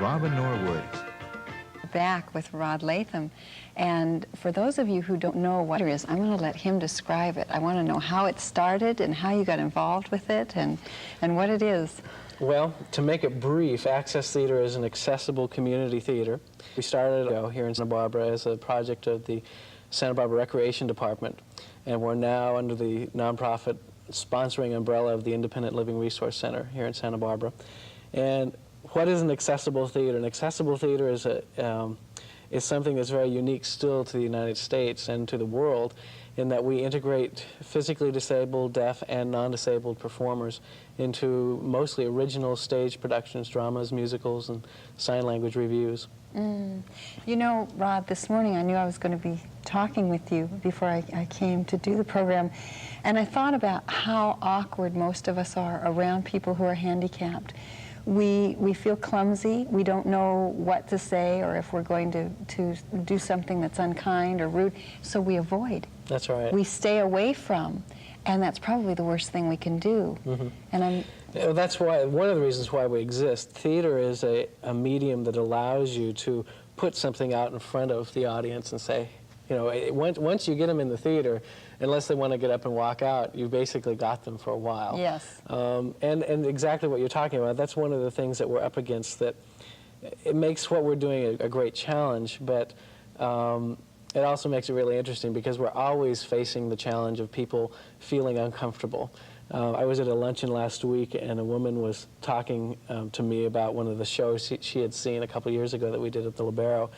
Robin Norwood. Back with Rod Latham, and for those of you who don't know what it is, I'm going to let him describe it. I want to know how it started and how you got involved with it and what it is. Well, to make it brief, Access Theater is an accessible community theater. We started here in Santa Barbara as a project of the Santa Barbara Recreation Department, and we're now under the nonprofit sponsoring umbrella of the Independent Living Resource Center here in Santa Barbara. And what is an accessible theater? An accessible theater is something that's very unique still to the United States and to the world, in that we integrate physically disabled, deaf, and non-disabled performers into mostly original stage productions, dramas, musicals, and sign language reviews. You know, Rod, this morning I knew I was going to be talking with you before I came to do the program, and I thought about how awkward most of us are around people who are handicapped. We feel clumsy, we don't know what to say or if we're going to do something that's unkind or rude, so we avoid. That's right. We stay away from, and that's probably the worst thing we can do. And that's why, one of the reasons why we exist. Theater is a medium that allows you to put something out in front of the audience and say, you know, once you get them in the theater, unless they want to get up and walk out, you basically got them for a while. Yes. And exactly what you're talking about, that's one of the things that we're up against, that it makes what we're doing a great challenge, but it also makes it really interesting because we're always facing the challenge of people feeling uncomfortable. I was at a luncheon last week, and a woman was talking to me about one of the shows she had seen a couple years ago that we did at the Libero.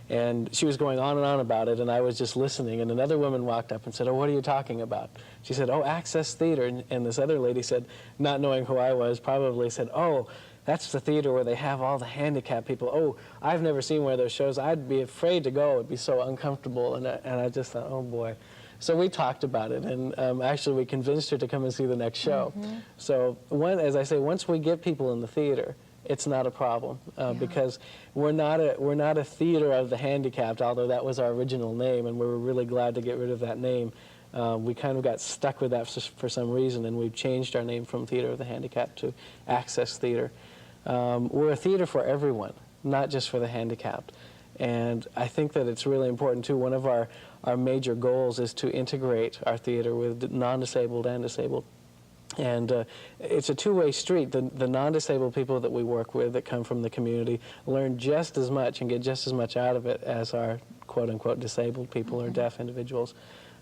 And she was going on and on about it, and I was just listening, and another woman walked up and said, "Oh, what are you talking about?" She said, "Oh, Access Theater," and this other lady said, not knowing who I was, probably said, "Oh, that's the theater where they have all the handicapped people. Oh, I've never seen one of those shows. I'd be afraid to go. It'd be so uncomfortable." And I just thought, oh boy. So we talked about it, and actually we convinced her to come and see the next show. So as I say, once we get people in the theater, it's not a problem because we're not a theater of the handicapped, although that was our original name, and we were really glad to get rid of that name. We kind of got stuck with that for some reason, and we've changed our name from Theater of the Handicapped to Access Theater. We're a theater for everyone, not just for the handicapped. And I think that it's really important, too. One of our major goals is to integrate our theater with non-disabled and disabled. And it's a two-way street. The non-disabled people that we work with that come from the community learn just as much and get just as much out of it as our quote-unquote disabled people or deaf individuals.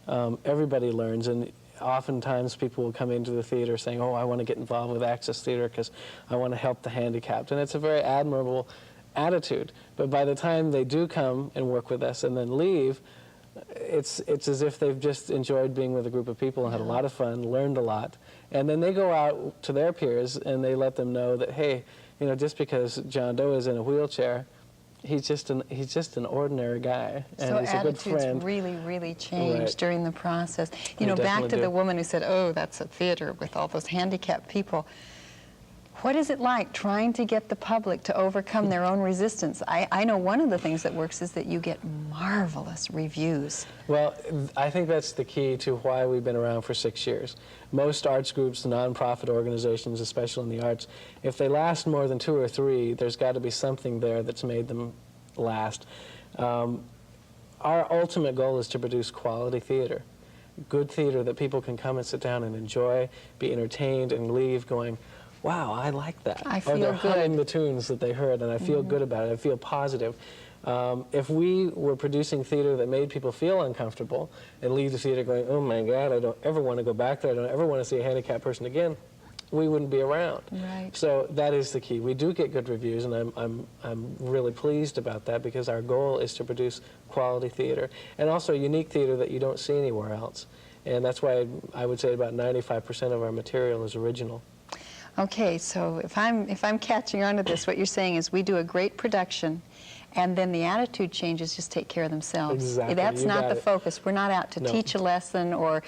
Everybody learns, and oftentimes people will come into the theater saying, "Oh, I want to get involved with Access Theater because I want to help the handicapped." And it's a very admirable attitude. But by the time they do come and work with us and then leave, it's as if they've just enjoyed being with a group of people and had a lot of fun, learned a lot. And then they go out to their peers and they let them know that, hey, you know, just because John Doe is in a wheelchair, he's just an ordinary guy, and so he's a good friend. attitudes really changed during the process. You know, back to the woman who said, "Oh, that's a theater with all those handicapped people." What is it like trying to get the public to overcome their own resistance? I know one of the things that works is that you get marvelous reviews. Well, I think that's the key to why we've been around for 6 years. Most arts groups, nonprofit organizations, especially in the arts, if they last more than 2 or 3, there's got to be something there that's made them last. Our ultimate goal is to produce quality theater, good theater that people can come and sit down and enjoy, be entertained, and leave going, "Wow, I like that." I feel or they're good. humming the tunes that they heard, and I feel good about it. I feel positive. If we were producing theater that made people feel uncomfortable and leave the theater going, "Oh my God, I don't ever want to go back there. I don't ever want to see a handicapped person again," we wouldn't be around. Right. So that is the key. We do get good reviews, and I'm really pleased about that because our goal is to produce quality theater and also unique theater that you don't see anywhere else. And that's why I would say about 95% of our material is original. Okay, so if I'm catching on to this, what you're saying is we do a great production, and then the attitude changes just take care of themselves. Exactly. That's not the focus. We're not out to No. teach a lesson or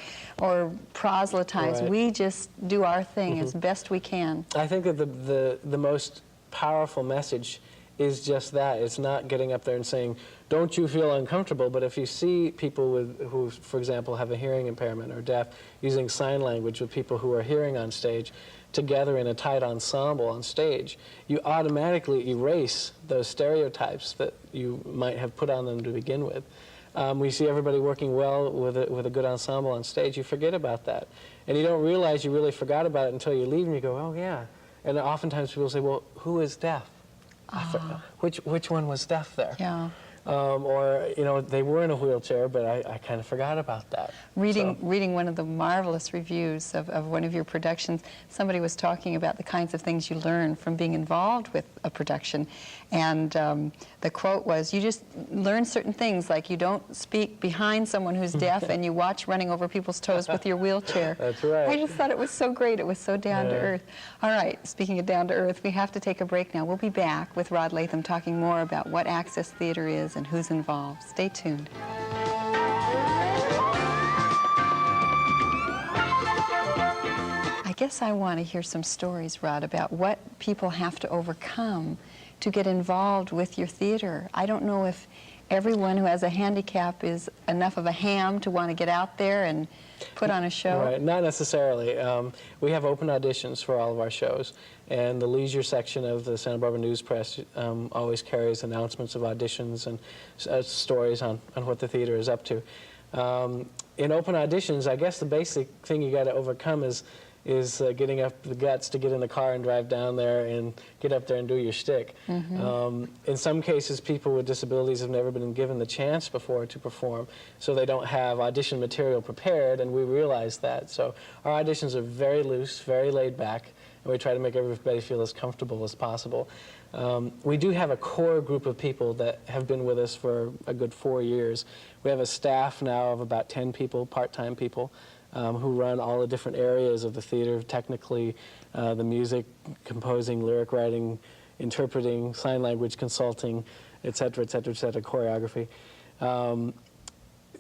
proselytize. Right. We just do our thing as best we can. I think that the most powerful message is just that. It's not getting up there and saying, "Don't you feel uncomfortable?" But if you see people who, for example, have a hearing impairment or deaf, using sign language with people who are hearing on stage, together in a tight ensemble on stage, you automatically erase those stereotypes that you might have put on them to begin with. We see everybody working well with a good ensemble on stage, you forget about that. And you don't realize you really forgot about it until you leave and you go, oh yeah. And oftentimes people say, well, who is deaf? Which one was deaf there? Yeah. Or, you know, they were in a wheelchair, but I kind of forgot about that. Reading one of the marvelous reviews of one of your productions, somebody was talking about the kinds of things you learn from being involved with a production. And the quote was, you just learn certain things, like you don't speak behind someone who's deaf and you watch running over people's toes with your wheelchair. That's right. I just thought it was so great. It was so down to earth. All right, speaking of down to earth, we have to take a break now. We'll be back with Rod Latham talking more about what Access Theater is and who's involved. Stay tuned. I guess I want to hear some stories, Rod, about what people have to overcome to get involved with your theater. I don't know if everyone who has a handicap is enough of a ham to want to get out there and put on a show. Right, not necessarily. We have open auditions for all of our shows, and the leisure section of the Santa Barbara News Press always carries announcements of auditions and stories on what the theater is up to. In open auditions, I guess the basic thing you got to overcome is getting up the guts to get in the car and drive down there and get up there and do your shtick. In some cases, people with disabilities have never been given the chance before to perform, so they don't have audition material prepared, and we realize that. So our auditions are very loose, very laid back, and we try to make everybody feel as comfortable as possible. We do have a core group of people that have been with us for a good 4 years. We have a staff now of about 10 people, part-time people, who run all the different areas of the theater, technically, the music, composing, lyric writing, interpreting, sign language consulting, et cetera, choreography.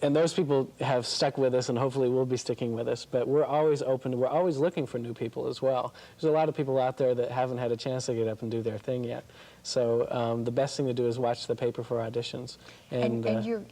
And those people have stuck with us and hopefully will be sticking with us, but we're always open, we're always looking for new people as well. There's a lot of people out there that haven't had a chance to get up and do their thing yet. So the best thing to do is watch the paper for auditions. And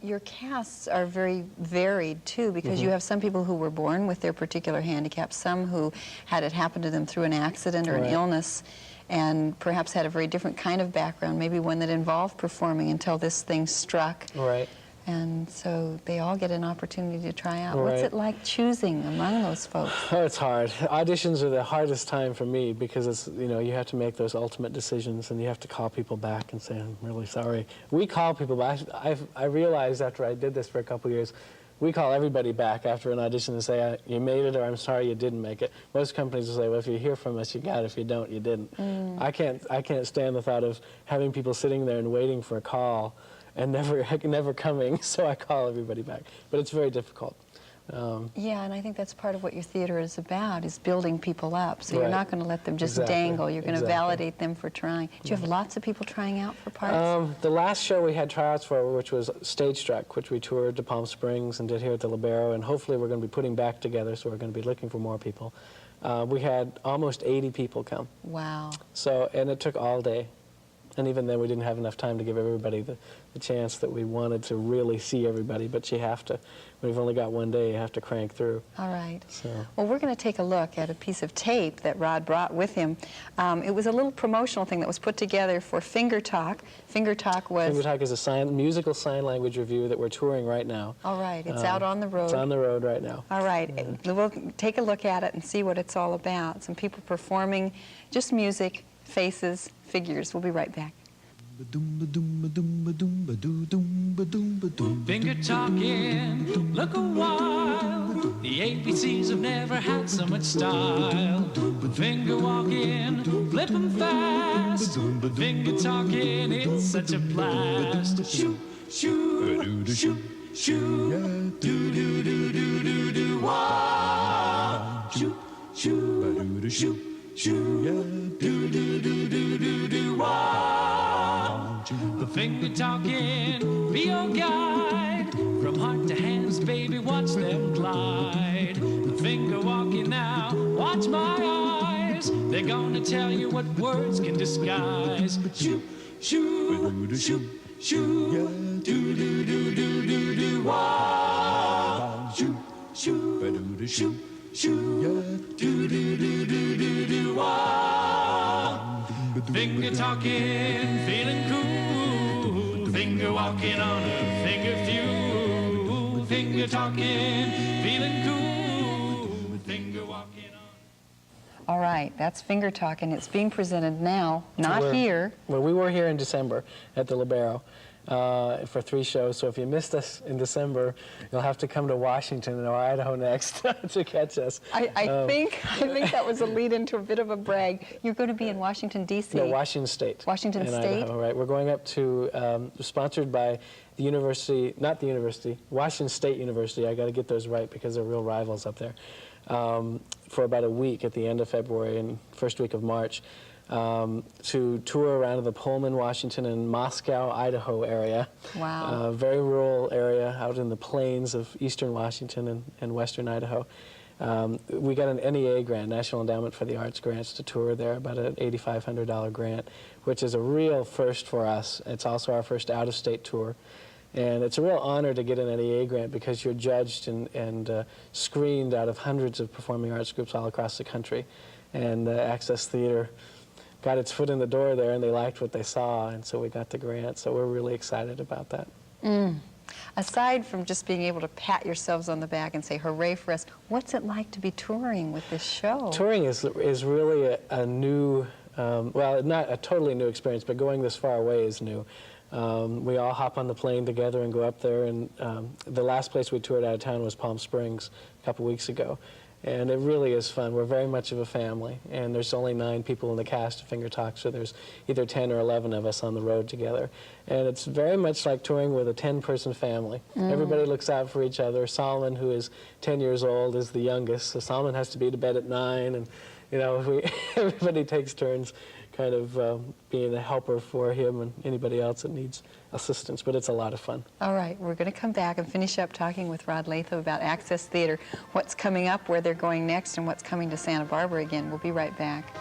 your casts are very varied too, because you have some people who were born with their particular handicap, some who had it happen to them through an accident or an illness, and perhaps had a very different kind of background, maybe one that involved performing until this thing struck. Right. And so they all get an opportunity to try out. Right. What's it like choosing among those folks? Oh, it's hard. Auditions are the hardest time for me because it's, you know, you have to make those ultimate decisions and you have to call people back and say, I'm really sorry. We call people back. I realized after I did this for a couple years, we call everybody back after an audition and say, you made it or I'm sorry you didn't make it. Most companies will say, well, if you hear from us, you got it. If you don't, you didn't. I can't stand the thought of having people sitting there and waiting for a call and never coming, so I call everybody back. But it's very difficult. Yeah, and I think that's part of what your theater is about, is building people up. So you're Right. not going to let them just Exactly. dangle. You're going to Exactly. validate them for trying. Do you have lots of people trying out for parts? The last show we had tryouts for, which was Stage Struck, which we toured to Palm Springs and did here at the Libero, and hopefully we're going to be putting back together, so we're going to be looking for more people. We had almost 80 people come. Wow. So, and it took all day. And even then, we didn't have enough time to give everybody the chance that we wanted to really see everybody. But you have to, when you've only got one day, you have to crank through. All right. So. Well, we're going to take a look at a piece of tape that Rod brought with him. It was a little promotional thing that was put together for Finger Talk. Finger Talk was... Finger Talk is a musical sign language review that we're touring right now. All right. It's out on the road. It's on the road right now. All right. We'll take a look at it and see what it's all about. Some people performing, just music, faces, figures. We'll be right back. Finger talking, look a while. The ABCs have never had so much style. Finger walking, flipping fast. Finger talking, it's such a blast. Shoo, shoo, shoo, shoo. Do do do do do do. Wow. Shoo, shoo, shoo, shoo. Do do do do do do. Wow. The finger talking, be your guide. From heart to hands, baby, watch them glide. The finger walking now, watch my eyes. They're gonna tell you what words can disguise. Shoo, shoo, shoo, shoo. Do do do do do do. Wow. Shoo, shoo, shoo, shoo, do do do do do do wah. Finger talking, feeling cool. Finger walking on a finger fuel. Finger talking, feeling cool. Finger walking on. All right, that's Finger Talking. It's being presented now, not here. Well, we were here in December at the Libero for 3 shows, so if you missed us in December, you'll have to come to Washington or Idaho next to catch us. I think that was a lead into a bit of a brag. You're going to be in Washington, D.C. No, Washington State. Washington State? Idaho, right. We're going up to, sponsored by the university, not the university, Washington State University. I got to get those right because they're real rivals up there. For about a week at the end of February and first week of March to tour around the Pullman, Washington, and Moscow, Idaho area. Wow. Very rural area out in the plains of eastern Washington and western Idaho. We got an NEA grant, National Endowment for the Arts grants, to tour there, about an $8,500 grant, which is a real first for us. It's also our first out-of-state tour. And it's a real honor to get an NEA grant because you're judged and screened out of hundreds of performing arts groups all across the country. And Access Theater got its foot in the door there, and they liked what they saw, and so we got the grant. So we're really excited about that. Aside from just being able to pat yourselves on the back and say, hooray for us, what's it like to be touring with this show? Touring is really a new, well, not a totally new experience, but going this far away is new. We all hop on the plane together and go up there, and the last place we toured out of town was Palm Springs a couple weeks ago. And it really is fun. We're very much of a family, and there's only 9 people in the cast of Finger Talk, so there's either 10 or 11 of us on the road together. And it's very much like touring with a 10-person family. Everybody looks out for each other. Solomon, who is 10 years old, is the youngest, so Solomon has to be to bed at 9, and you know, everybody takes turns kind of being a helper for him and anybody else that needs assistance, but it's a lot of fun. All right, we're going to come back and finish up talking with Rod Latham about Access Theater, what's coming up, where they're going next, and what's coming to Santa Barbara again. We'll be right back.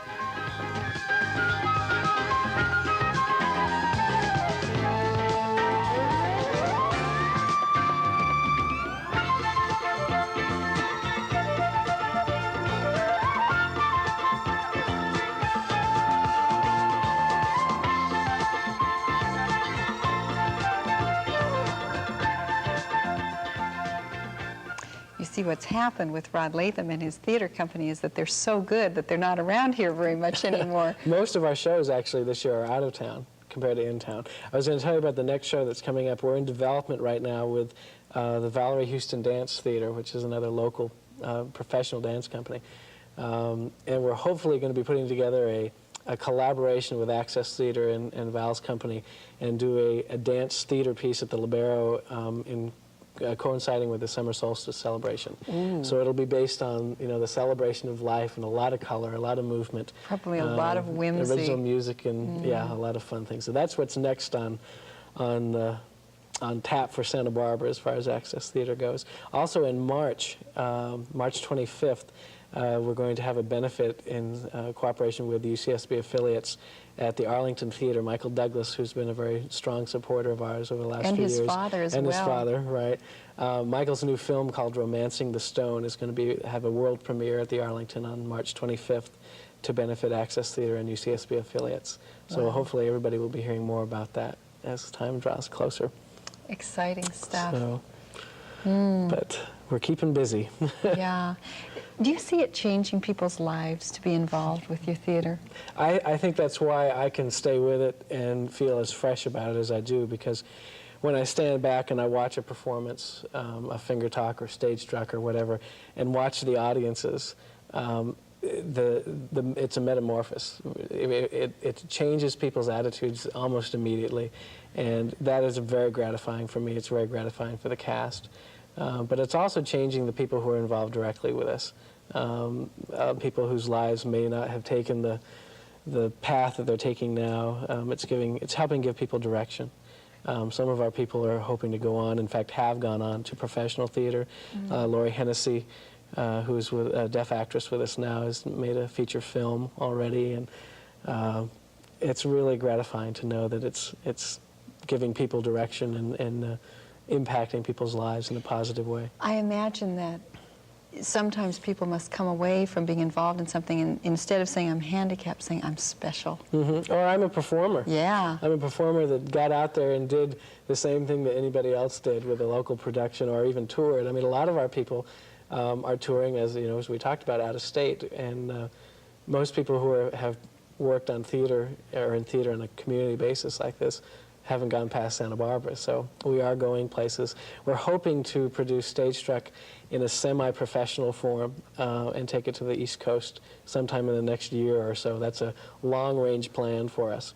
See, what's happened with Rod Latham and his theater company is that they're so good that they're not around here very much anymore. Most of our shows actually this year are out of town compared to in town. I was going to tell you about the next show that's coming up. We're in development right now with the Valerie Houston Dance Theater, which is another local professional dance company. And we're hopefully going to be putting together a collaboration with Access Theater and Val's company and do a dance theater piece at the Libero coinciding with the summer solstice celebration. So it'll be based on, you know, the celebration of life and a lot of color, a lot of movement. Probably a lot of whimsy. Original music and, yeah, a lot of fun things. So that's what's next on tap for Santa Barbara as far as Access Theater goes. Also in March, March 25th, we're going to have a benefit in cooperation with the UCSB affiliates at the Arlington Theater. Michael Douglas, who's been a very strong supporter of ours over the last few years. And his father as well. And his father, right. Michael's new film called Romancing the Stone is going to have a world premiere at the Arlington on March 25th to benefit Access Theater and UCSB affiliates. So hopefully everybody will be hearing more about that as time draws closer. Exciting stuff. So, but we're keeping busy. Yeah. Do you see it changing people's lives to be involved with your theater? I think that's why I can stay with it and feel as fresh about it as I do, because when I stand back and I watch a performance, a Finger Talk or Stage Struck or whatever, and watch the audiences, it's a metamorphosis. It changes people's attitudes almost immediately, and that is very gratifying for me. It's very gratifying for the cast. But it's also changing the people who are involved directly with us. People whose lives may not have taken the path that they're taking now. It's helping give people direction. Some of our people are hoping to go on, in fact have gone on to professional theater. Lori Hennessy, who's a deaf actress with us now, has made a feature film already, and it's really gratifying to know that it's giving people direction and impacting people's lives in a positive way. I imagine that sometimes people must come away from being involved in something and instead of saying I'm handicapped, saying I'm special. Or I'm a performer. Yeah. I'm a performer that got out there and did the same thing that anybody else did with a local production or even toured. I mean, a lot of our people are touring, as you know, as we talked about, out of state, and most people who have worked on theater or in theater on a community basis like this haven't gone past Santa Barbara. So we are going places. We're hoping to produce Stage Struck in a semi-professional form and take it to the East Coast sometime in the next year or so. That's a long-range plan for us.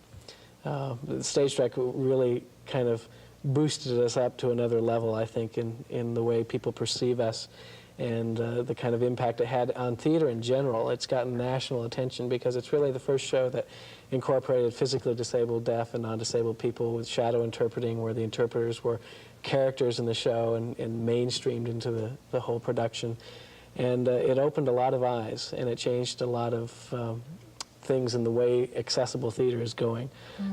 Stage Struck really kind of boosted us up to another level, I think, in the way people perceive us and the kind of impact it had on theater in general. It's gotten national attention because it's really the first show that incorporated physically disabled, deaf, and non-disabled people with shadow interpreting, where the interpreters were characters in the show and mainstreamed into the whole production. And it opened a lot of eyes, and it changed a lot of things in the way accessible theater is going.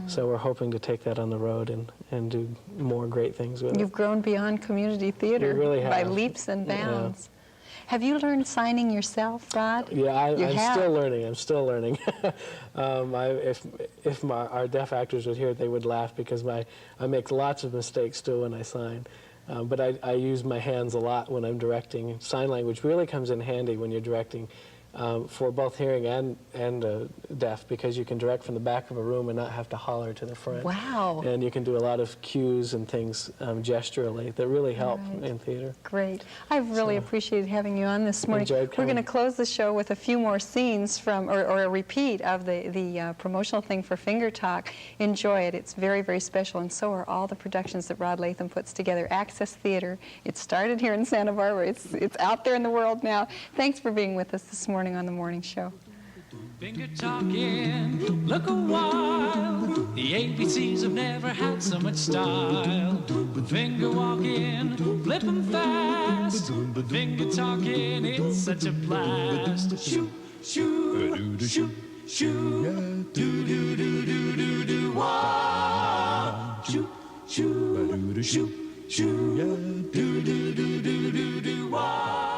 So we're hoping to take that on the road and do more great things with it. You've grown beyond community theater We really have. by leaps and bounds. Have you learned signing yourself, Rod? Yeah, I'm have. still learning. I'm still learning. If our deaf actors would hear it, they would laugh because I make lots of mistakes still when I sign. But I use my hands a lot when I'm directing. Sign language really comes in handy when you're directing for both hearing and deaf, because you can direct from the back of a room and not have to holler to the front. Wow. And you can do a lot of cues and things gesturally that really help in theater. Great. I've really appreciated having you on this morning. Enjoyed We're coming. going to close the show with a few more scenes from, or a repeat of the promotional thing for Finger Talk. Enjoy it. It's very, very special, and so are all the productions that Rod Latham puts together. Access Theater. It started here in Santa Barbara. It's out there in the world now. Thanks for being with us this morning on the morning show. Finger talking, look a while. The ABCs have never had so much style. Finger walking, flipping fast. Finger talking, it's such a blast. Shoot, shoot, shoot, shoot. Do do do do do do. Wah. Shoot, shoot, shoot, shoot. Do do do do do do. Wah.